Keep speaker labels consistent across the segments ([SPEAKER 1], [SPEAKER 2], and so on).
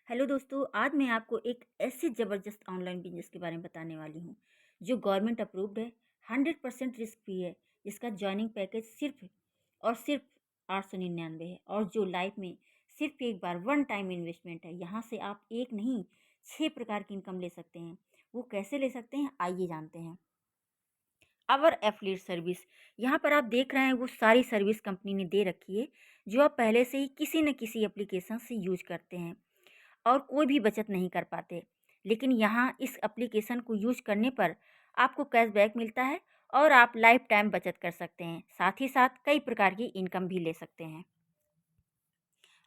[SPEAKER 1] Hello दोस्तों, आज मैं आपको एक ऐसे ज़बरदस्त ऑनलाइन बिजनेस के बारे में बताने वाली हूँ जो गवर्नमेंट अप्रूव्ड है, 100% रिस्क फ्री है, जिसका जॉइनिंग पैकेज सिर्फ और सिर्फ 899 है और जो लाइफ में सिर्फ एक बार वन टाइम इन्वेस्टमेंट है। यहाँ से आप एक नहीं 6 प्रकार की इनकम ले सकते हैं। वो कैसे ले सकते हैं, आइए जानते हैं। अवर एफिलिएट सर्विस, यहाँ पर आप देख रहे हैं वो सारी सर्विस कंपनी ने दे रखी है जो आप पहले से ही किसी न किसी एप्लीकेशन से यूज करते हैं और कोई भी बचत नहीं कर पाते। लेकिन यहाँ इस एप्लीकेशन को यूज करने पर आपको कैशबैक मिलता है और आप लाइफ टाइम बचत कर सकते हैं। साथ ही साथ कई प्रकार की इनकम भी ले सकते हैं।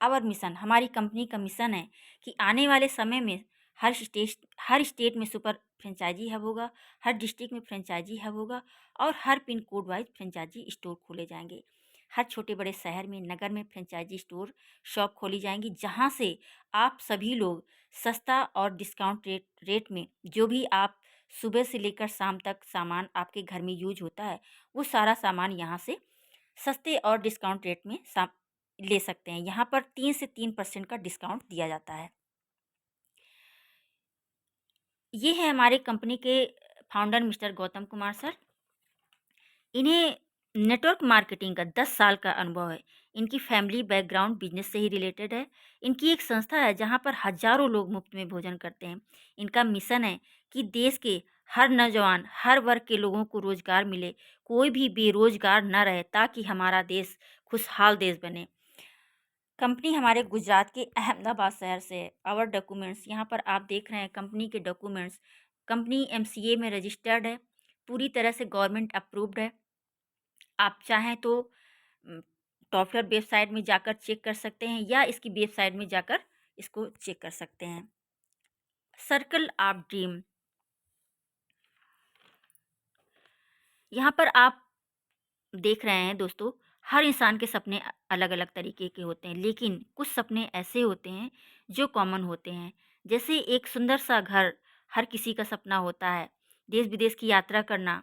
[SPEAKER 1] आवर मिशन, हमारी कंपनी का मिशन है कि आने वाले समय में हर स्टेट में सुपर फ्रेंचाइजी हब होगा, हर डिस्ट्रिक्ट में फ्रेंचाइजी हब होगा और हर pin code wise franchise store खोले जाएंगे। हर छोटे बड़े शहर में, नगर में फ्रेंचाइजी स्टोर शॉप खोली जाएंगी, जहां से आप सभी लोग सस्ता और डिस्काउंट रेट में जो भी आप सुबह से लेकर शाम तक सामान आपके घर में यूज होता है, वो सारा सामान यहाँ से सस्ते और डिस्काउंट रेट में ले सकते हैं। यहाँ पर 3 से 3% का डिस्काउंट दिया जाता है। ये है हमारे कंपनी के founder mister Gautam Kumar sir. इन्हें नेटवर्क मार्केटिंग का 10 साल का अनुभव है। इनकी फैमिली बैकग्राउंड बिजनेस से ही रिलेटेड है। इनकी एक संस्था है जहाँ पर हजारों लोग मुफ्त में भोजन करते हैं। इनका मिशन है कि देश के हर नौजवान, हर वर्ग के लोगों को रोजगार मिले, कोई भी बेरोजगार न रहे, ताकि हमारा देश खुशहाल देश बने। कंपनी हमारे गुजरात के अहमदाबाद शहर से है। आवर डॉक्यूमेंट्स, यहाँ पर आप देख रहे हैं कंपनी के डॉक्यूमेंट्स। कंपनी एमसीए में रजिस्टर्ड है, पूरी तरह से गवर्नमेंट अप्रूव्ड है। आप चाहें तो टॉफर वेबसाइट में जाकर चेक कर सकते हैं या इसकी वेबसाइट में जाकर इसको चेक कर सकते हैं। सर्कल ऑफ ड्रीम, यहाँ पर आप देख रहे हैं दोस्तों, हर इंसान के सपने अलग अलग तरीके के होते हैं, लेकिन कुछ सपने ऐसे होते हैं जो कॉमन होते हैं। जैसे एक सुंदर सा घर हर किसी का सपना होता है, देश विदेश की यात्रा करना,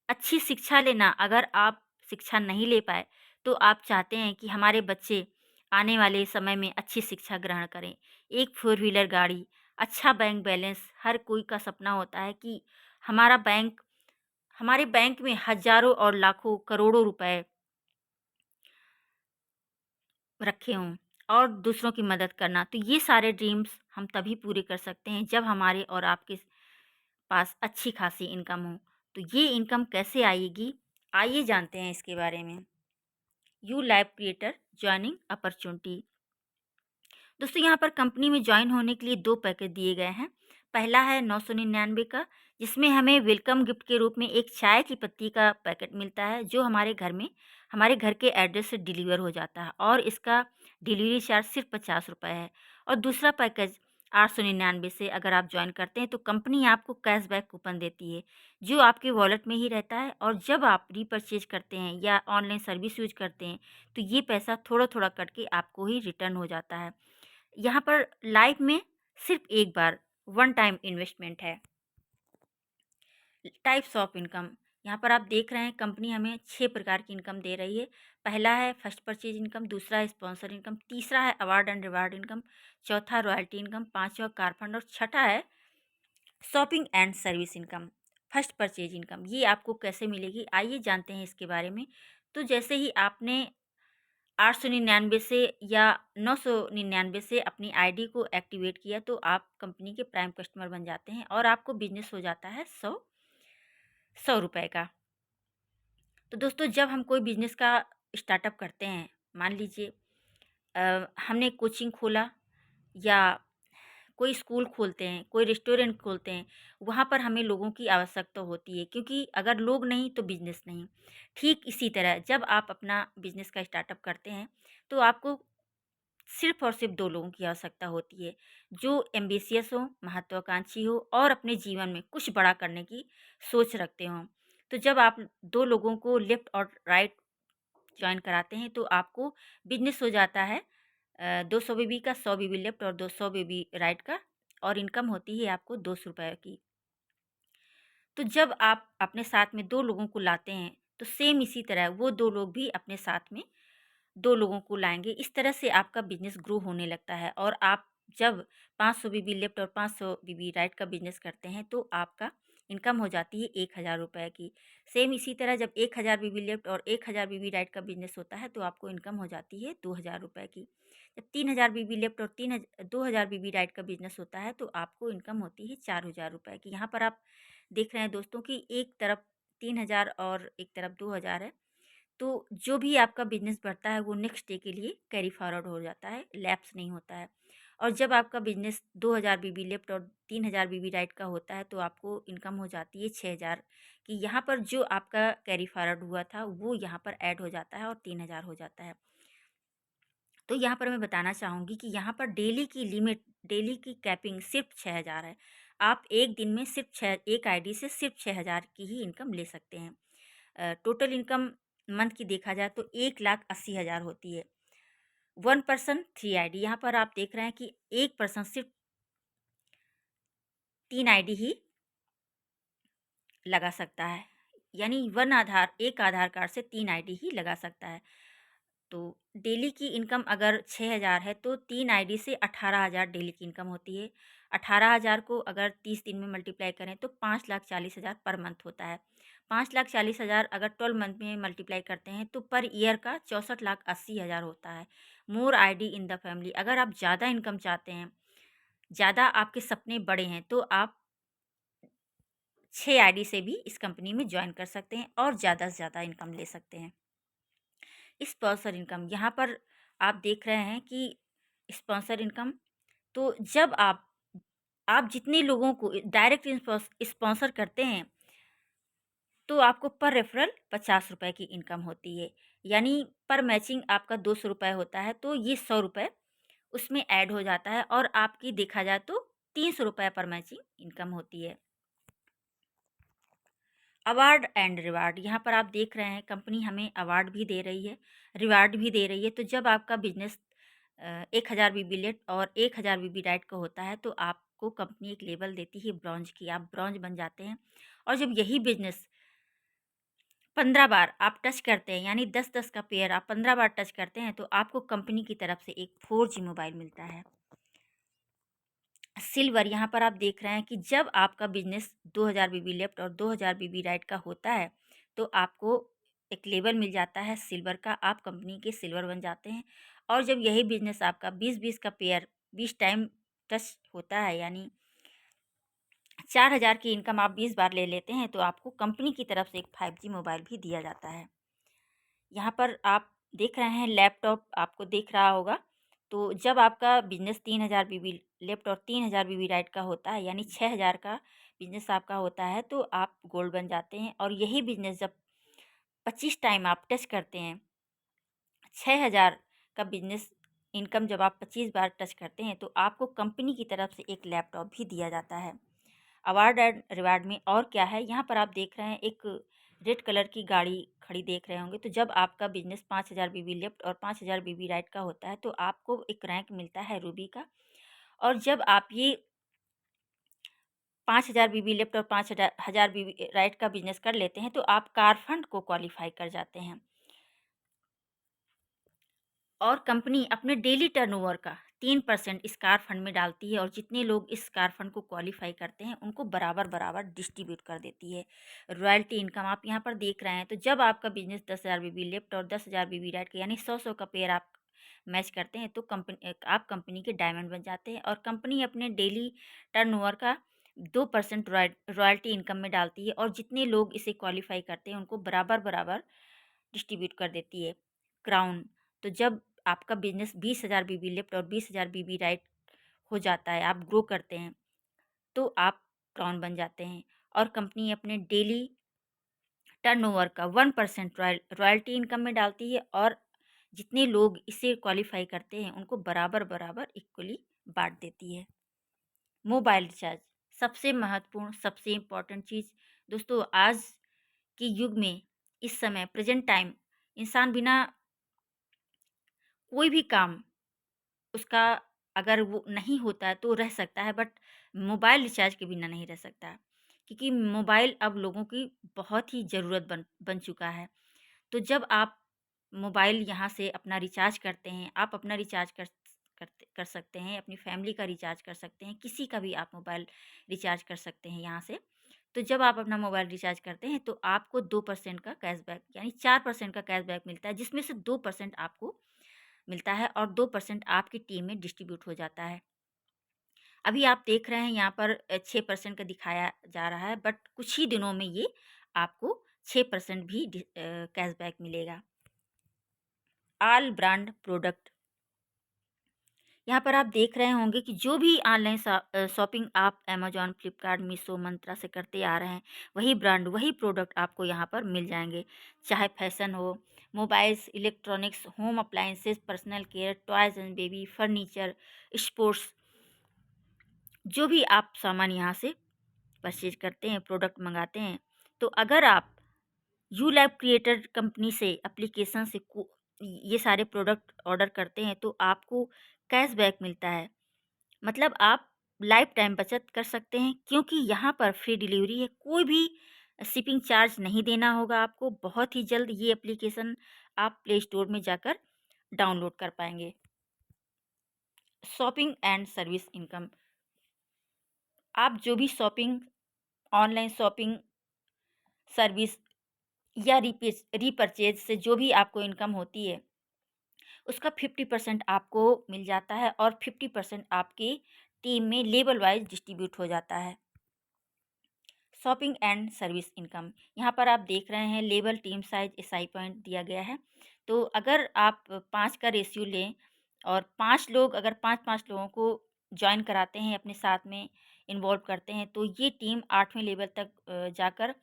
[SPEAKER 1] अच्छी शिक्षा लेना। अगर आप शिक्षा नहीं ले पाए तो आप चाहते हैं कि हमारे बच्चे आने वाले समय में अच्छी शिक्षा ग्रहण करें। एक फोर व्हीलर गाड़ी, अच्छा बैंक बैलेंस, हर कोई का सपना होता है कि हमारा बैंक हमारे बैंक में हजारों और लाखों करोड़ों रुपए रखे हों और दूसरों की मदद करना। तो ये सारे ड्रीम्स हम तभी पूरे कर सकते हैं जब हमारे और आपके पास अच्छी खासी इनकम हो। तो ये इनकम कैसे आएगी, आइए जानते हैं इसके बारे में। You live creator joining opportunity, दोस्तों यहाँ पर कंपनी में ज्वाइन होने के लिए 2 पैकेज दिए गए हैं। पहला है 999 का, जिसमें हमें वेलकम गिफ्ट के रूप में एक चाय की पत्ती का पैकेट मिलता है जो हमारे घर के एड्रेस से डिलीवर हो जाता है और इसका डिलीवरी चार्ज सिर्फ 50 रुपये है। और दूसरा पैकेज 899 से अगर आप ज्वाइन करते हैं तो कंपनी आपको कैशबैक कूपन देती है जो आपके वॉलेट में ही रहता है, और जब आप रीपरचेज करते हैं या ऑनलाइन सर्विस यूज करते हैं तो ये पैसा थोड़ा थोड़ा कट के आपको ही रिटर्न हो जाता है। यहाँ पर लाइफ में सिर्फ एक बार वन टाइम इन्वेस्टमेंट है। टाइप्स ऑफ इनकम, यहाँ पर आप देख रहे हैं कंपनी हमें 6 प्रकार की इनकम दे रही है। पहला है फर्स्ट परचेज इनकम, दूसरा है स्पॉन्सर इनकम, तीसरा है अवार्ड एंड रिवार्ड इनकम, चौथा रॉयल्टी इनकम, पांचवा कार फंड और छठा है shopping and service income. First purchase income ये आपको कैसे मिलेगी, आइए जानते हैं इसके बारे में। तो जैसे ही आपने 899 से या 999 से अपनी आईडी को एक्टिवेट किया तो आप कंपनी के प्राइम कस्टमर बन जाते हैं और आपको बिजनेस हो जाता है 100 रुपए का। तो दोस्तों जब हम कोई बिजनेस का स्टार्टअप करते हैं, मान लीजिए हमने कोचिंग खोला या कोई स्कूल खोलते हैं, कोई रेस्टोरेंट खोलते हैं, वहाँ पर हमें लोगों की आवश्यकता होती है, क्योंकि अगर लोग नहीं तो बिज़नेस नहीं। ठीक इसी तरह जब आप अपना बिज़नेस का स्टार्टअप करते हैं तो आपको सिर्फ़ और सिर्फ़ 2 लोगों की आवश्यकता होती है, जो एम्बिशियस हों, महत्वाकांक्षी हो और अपने जीवन में कुछ बड़ा करने की सोच रखते हों। तो जब आप 2 लोगों को लेफ़्ट और राइट जॉइन कराते हैं तो आपको बिज़नेस हो जाता है 200 बीबी का, 100 बीबी लेफ्ट और 200 बीबी राइट का, और इनकम होती है आपको 200 रुपये की। तो जब आप अपने साथ में 2 लोगों को लाते हैं तो सेम इसी तरह वो 2 लोग भी अपने साथ में 2 लोगों को लाएँगे। इस तरह से आपका बिज़नेस ग्रो होने लगता है और आप जब 500 बीबी लेफ्ट और 500 बीबी राइट का बिजनेस करते हैं तो आपका इनकम हो जाती है 1000 रुपये की। सेम इसी तरह जब 1000 बीबी लेफ्ट और 1000 बीबी राइट का बिजनेस होता है तो आपको इनकम हो जाती है 2000 रुपये की। जब 3000 बीबी लेफ्ट और 2000 बीबी राइट का बिजनेस होता है तो आपको इनकम होती है 4000 रुपये की। यहाँ पर आप देख रहे हैं दोस्तों कि एक तरफ 3000 और एक तरफ 2000 है, तो जो भी आपका बिजनेस बढ़ता है वो नेक्स्ट डे के लिए कैरी फॉरवर्ड हो जाता है, लैप्स नहीं होता है। और जब आपका बिजनेस 2000 बीबी लेफ्ट और 3000 बीबी राइट का होता है तो आपको इनकम हो जाती है 6000 कि यहाँ पर जो आपका कैरी फॉरवर्ड हुआ था वो यहाँ पर ऐड हो जाता है और 3000 हो जाता है। तो यहाँ पर मैं बताना चाहूँगी कि यहाँ पर डेली की लिमिट, डेली की कैपिंग सिर्फ 6000 है। आप एक दिन में सिर्फ एक आईडी से सिर्फ 6000 की ही इनकम ले सकते हैं। टोटल इनकम मंथ की देखा जाए तो 1,80,000 होती है। 1 पर्सन 3 आईडी। यहाँ पर आप देख रहे हैं कि एक पर्सन सिर्फ 3 आईडी ही लगा सकता है, यानी एक आधार कार्ड से 3 आईडी ही लगा सकता है। तो डेली की इनकम अगर 6000 है तो 3 आईडी से 18000 डेली की इनकम होती है। 18000 को अगर 30 दिन में मल्टीप्लाई करें तो 5,40,000 पर मंथ होता है। 5,40,000 अगर 12 मंथ में मल्टीप्लाई करते हैं तो पर ईयर का 64,80,000 होता है। मोर आईडी इन द फैमिली। अगर आप ज़्यादा इनकम चाहते हैं, ज़्यादा आपके सपने बड़े हैं तो आप 6 आईडी से भी इस कंपनी में ज्वाइन कर सकते हैं और ज़्यादा से ज़्यादा इनकम ले सकते हैं। स्पॉन्सर इनकम, यहाँ पर आप देख रहे हैं कि स्पॉन्सर इनकम, तो जब आप जितने लोगों को डायरेक्ट स्पॉन्सर करते हैं तो आपको पर रेफरल 50 रुपये की इनकम होती है, यानी पर मैचिंग आपका 200 रुपये होता है तो ये 100 रुपये उसमें ऐड हो जाता है और आपकी देखा जाए तो 300 रुपये पर मैचिंग इनकम होती है। अवार्ड एंड रिवार्ड, यहाँ पर आप देख रहे हैं कंपनी हमें अवार्ड भी दे रही है, रिवार्ड भी दे रही है। तो जब आपका बिजनेस 1000 बीबी लेट और 1000 बीबी राइट का होता है तो आपको कंपनी एक लेबल देती है ब्रॉन्ज की, आप ब्रॉन्ज बन जाते हैं। और जब यही बिजनेस 15 बार आप टच करते हैं, यानी 10-10 का पेयर आप 15 बार टच करते हैं तो आपको कंपनी की तरफ से एक 4G मोबाइल मिलता है। सिल्वर, यहाँ पर आप देख रहे हैं कि जब आपका बिजनेस 2000 बीबी लेफ्ट और 2000 बीबी राइट का होता है तो आपको एक लेबल मिल जाता है सिल्वर का, आप कंपनी के सिल्वर बन जाते हैं। और जब यही बिजनेस आपका 20-20 का पेयर 20 टाइम टच होता है, यानी 4000 की इनकम आप 20 बार ले लेते हैं तो आपको कंपनी की तरफ से एक 5G मोबाइल भी दिया जाता है। यहाँ पर आप देख रहे हैं लैपटॉप आपको दिख रहा होगा। तो जब आपका बिजनेस 3000 बीबी लेफ्ट और 3000 बीबी राइट का होता है, यानी 6000 का बिजनेस आपका होता है तो आप गोल्ड बन जाते हैं। और यही बिजनेस जब 25 टाइम आप टच करते हैं, 6000 का बिजनेस इनकम जब आप 25 बार टच करते हैं तो आपको कंपनी की तरफ से एक लैपटॉप भी दिया जाता है। अवार्ड एंड रिवार्ड में और क्या है, यहाँ पर आप देख रहे हैं एक रेड कलर की गाड़ी खड़ी देख रहे होंगे। तो जब आपका बिजनेस 5000 बीबी लेफ्ट और 5000 बीबी राइट का होता है तो आपको एक रैंक मिलता है रूबी का। और जब आप ये 5000 बीबी लेफ्ट और 5000 बीबी राइट का बिजनेस कर लेते हैं तो आप कार फंड को क्वालिफाई कर जाते हैं। और कंपनी अपने डेली टर्नओवर का 3% इस कार फंड में डालती है और जितने लोग इस कार फंड को क्वालिफाई करते हैं उनको बराबर बराबर डिस्ट्रीब्यूट कर देती है। रॉयल्टी इनकम आप यहाँ पर देख रहे हैं। तो जब आपका बिजनेस 10,000 बीबी लेफ्ट और 10,000 बीबी राइट का, यानी 100-100 का पेयर आप मैच करते हैं तो आप कंपनी के डायमंड बन जाते हैं। और कंपनी अपने डेली टर्नओवर का 2% रॉयल्टी इनकम में डालती है और जितने लोग इसे क्वालिफाई करते हैं उनको बराबर बराबर डिस्ट्रीब्यूट कर देती है। क्राउन, तो जब आपका बिजनेस 20,000 बीबी लेफ्ट और 20,000 बीबी राइट हो जाता है, आप ग्रो करते हैं तो आप क्राउन बन जाते हैं। और कंपनी अपने डेली टर्नओवर का 1% रॉयल्टी इनकम में डालती है और जितने लोग इसे क्वालिफाई करते हैं उनको बराबर बराबर इक्वली बांट देती है। मोबाइल रिचार्ज सबसे महत्वपूर्ण, सबसे इम्पॉर्टेंट चीज़ दोस्तों आज के युग में, इस समय प्रेजेंट टाइम, इंसान बिना कोई भी काम उसका अगर वो नहीं होता है तो रह सकता है, बट मोबाइल रिचार्ज के बिना नहीं रह सकता, क्योंकि मोबाइल अब लोगों की बहुत ही ज़रूरत बन बन चुका है। तो जब आप मोबाइल यहाँ से अपना रिचार्ज करते हैं, आप अपना रिचार्ज कर सकते हैं, अपनी फैमिली का रिचार्ज कर सकते हैं, किसी का भी आप मोबाइल रिचार्ज कर सकते हैं यहाँ से। तो जब आप अपना मोबाइल रिचार्ज करते हैं तो आपको 2% का कैशबैक यानी 4% का कैशबैक मिलता है, जिसमें से 2% आपको मिलता है और 2% आपकी टीम में डिस्ट्रीब्यूट हो जाता है। अभी आप देख रहे हैं यहाँ पर 6% का दिखाया जा रहा है, बट कुछ ही दिनों में ये आपको 6% भी कैशबैक मिलेगा। ऑल ब्रांड प्रोडक्ट, यहाँ पर आप देख रहे होंगे कि जो भी ऑनलाइन शॉपिंग आप अमेजॉन, फ्लिपकार्ट, मीशो, मंत्रा से करते आ रहे हैं, वही ब्रांड वही प्रोडक्ट आपको यहाँ पर मिल जाएंगे। चाहे फैशन हो, mobiles, electronics, home appliances, personal care, toys and baby, furniture, sports, जो भी आप सामान यहाँ से परचेज करते हैं, प्रोडक्ट मंगाते हैं, तो अगर आप यू लैब क्रिएटर कंपनी से एप्लीकेशन से ये सारे प्रोडक्ट ऑर्डर करते हैं तो आपको कैशबैक मिलता है। मतलब आप लाइफ टाइम बचत कर सकते हैं, क्योंकि यहाँ पर फ्री डिलीवरी है, कोई भी शिपिंग चार्ज नहीं देना होगा आपको। बहुत ही जल्द ये एप्लीकेशन आप प्ले स्टोर में जाकर डाउनलोड कर पाएंगे। शॉपिंग एंड सर्विस इनकम, आप जो भी शॉपिंग, ऑनलाइन शॉपिंग, सर्विस या रीपरचेज से जो भी आपको इनकम होती है, उसका 50% आपको मिल जाता है और 50% आपकी टीम में लेवल वाइज डिस्ट्रीब्यूट हो जाता है। शॉपिंग एंड सर्विस इनकम, यहाँ पर आप देख रहे हैं level, team size, SI point दिया गया है। तो अगर आप 5 का रेशियो लें और 5 लोग, अगर 5-5 लोगों को ज्वाइन कराते हैं, अपने साथ में इन्वॉल्व करते हैं, तो ये टीम 8वें लेवल तक जाकर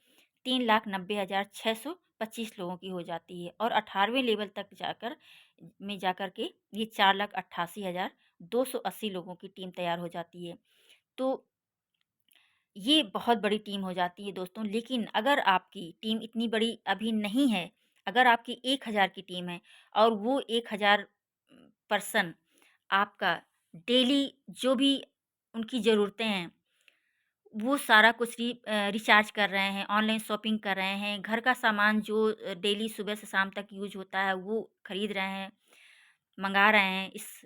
[SPEAKER 1] 3,90,625 लोगों की हो जाती है और 18वें लेवल तक जाकर के ये 4,88,280 लोगों की टीम तैयार हो जाती है। तो ये बहुत बड़ी टीम हो जाती है दोस्तों। लेकिन अगर आपकी टीम इतनी बड़ी अभी नहीं है, अगर आपकी 1000 की टीम है और वो 1000 पर्सन आपका डेली जो भी उनकी ज़रूरतें हैं, वो सारा कुछ रिचार्ज कर रहे हैं, ऑनलाइन शॉपिंग कर रहे हैं, घर का सामान जो डेली सुबह से शाम तक यूज़ होता है, वो खरीद रहे हैं, मंगा रहे हैं इस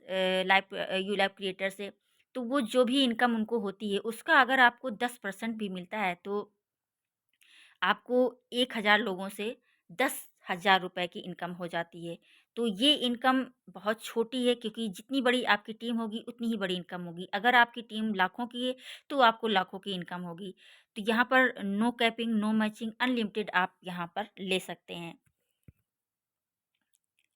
[SPEAKER 1] यू लैब क्रिएटर से। तो वो जो भी इनकम उनको होती है, उसका अगर आपको 10% भी मिलता है, तो आपको 1000 लोगों से 10,000 रुपए की इनकम हो जाती है। तो ये इनकम बहुत छोटी है, क्योंकि जितनी बड़ी आपकी टीम होगी उतनी ही बड़ी इनकम होगी। अगर आपकी टीम लाखों की है तो आपको लाखों की इनकम होगी। तो यहाँ पर no capping, no matching, unlimited आप यहाँ पर ले सकते हैं।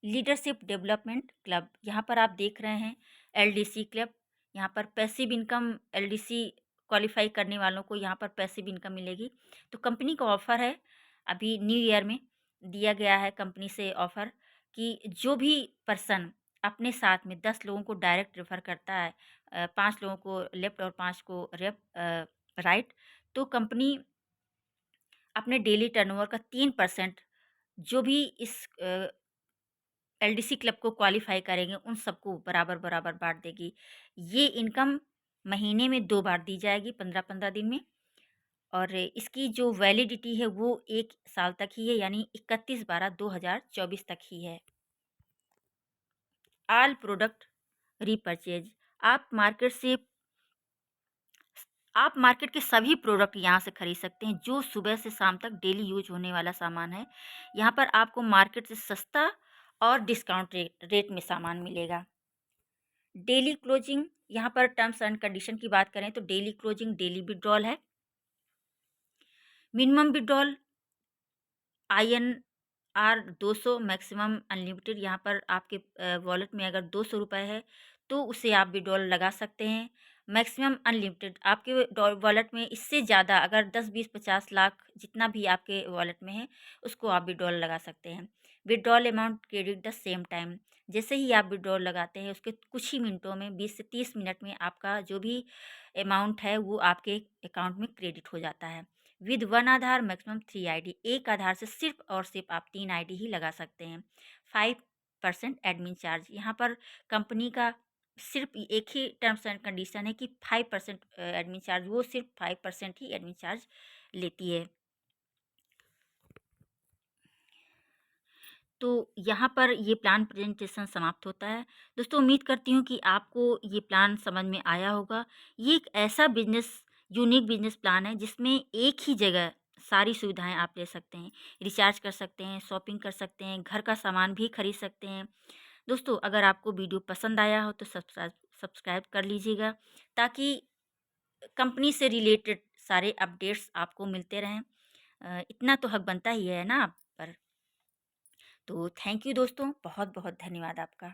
[SPEAKER 1] लीडरशिप डेवलपमेंट क्लब, यहाँ पर आप देख रहे हैं एलडीसी क्लब। यहाँ पर पैसिव इनकम, एलडीसी क्वालिफाई करने वालों को यहाँ पर पैसिव इनकम मिलेगी। तो कंपनी का ऑफ़र है, अभी न्यू ईयर में दिया गया है कंपनी से ऑफ़र, कि जो भी पर्सन अपने साथ में 10 लोगों को डायरेक्ट रेफ़र करता है, 5 लोगों को लेफ़्ट और 5 को राइट, तो कंपनी अपने डेली टर्नओवर का 3% जो भी इस एलडीसी क्लब को क्वालिफाई करेंगे, उन सबको बराबर-बराबर बाँट देगी। ये इनकम महीने में 2 बार दी जाएगी, 15-15 दिन में, और इसकी जो वैलिडिटी है वो 1 साल तक ही है, यानी 31/12/2024 तक ही है। ऑल प्रोडक्ट रीपरचेज, आप मार्केट से आप मार्केट के सभी प्रोडक्ट यहाँ से खरीद सकते हैं, जो सुबह से शाम तक डेली यूज होने वाला सामान है। यहाँ पर आपको मार्केट से सस्ता और डिस्काउंट रेट में सामान मिलेगा। डेली क्लोजिंग, यहाँ पर टर्म्स एंड कंडीशन की बात करें तो डेली क्लोजिंग, डेली विड्रॉल है। Minimum withdrawal INR 200, maximum unlimited. यहाँ पर आपके वॉलेट में अगर 200 रुपये है तो उसे आप विड्रॉल लगा सकते हैं। मैक्सिमम अनलिमिटेड, आपके वॉलेट में इससे ज़्यादा अगर 10, 20, 50 लाख जितना भी आपके वॉलेट में है, उसको आप विड्रॉल लगा सकते हैं। Withdrawal amount credit the same time, जैसे ही आप विड्रॉल लगाते हैं उसके कुछ ही मिनटों में, 20 से 30 मिनट में आपका जो भी अमाउंट है वो आपके अकाउंट में क्रेडिट हो जाता है। With one Aadhaar maximum 3 ID, एक आधार से सिर्फ और सिर्फ आप 3 आईडी ही लगा सकते हैं। 5% एडमिन चार्ज, यहाँ पर कंपनी का सिर्फ एक ही टर्म्स एंड कंडीशन है कि 5% एडमिन चार्ज, वो सिर्फ 5% ही एडमिन चार्ज लेती है। तो यहाँ पर ये प्लान प्रेजेंटेशन समाप्त होता है। दोस्तों उम्मीद करती हूँ कि आपको ये प्लान समझ में आया होगा। ये एक ऐसा यूनिक बिज़नेस प्लान है जिसमें एक ही जगह सारी सुविधाएँ आप ले सकते हैं। रिचार्ज कर सकते हैं, शॉपिंग कर सकते हैं, घर का सामान भी खरीद सकते हैं। दोस्तों अगर आपको वीडियो पसंद आया हो तो सब्सक्राइब कर लीजिएगा, ताकि कंपनी से रिलेटेड सारे अपडेट्स आपको मिलते रहें। इतना तो हक बनता ही है ना आप पर। तो थैंक यू दोस्तों, बहुत बहुत धन्यवाद आपका।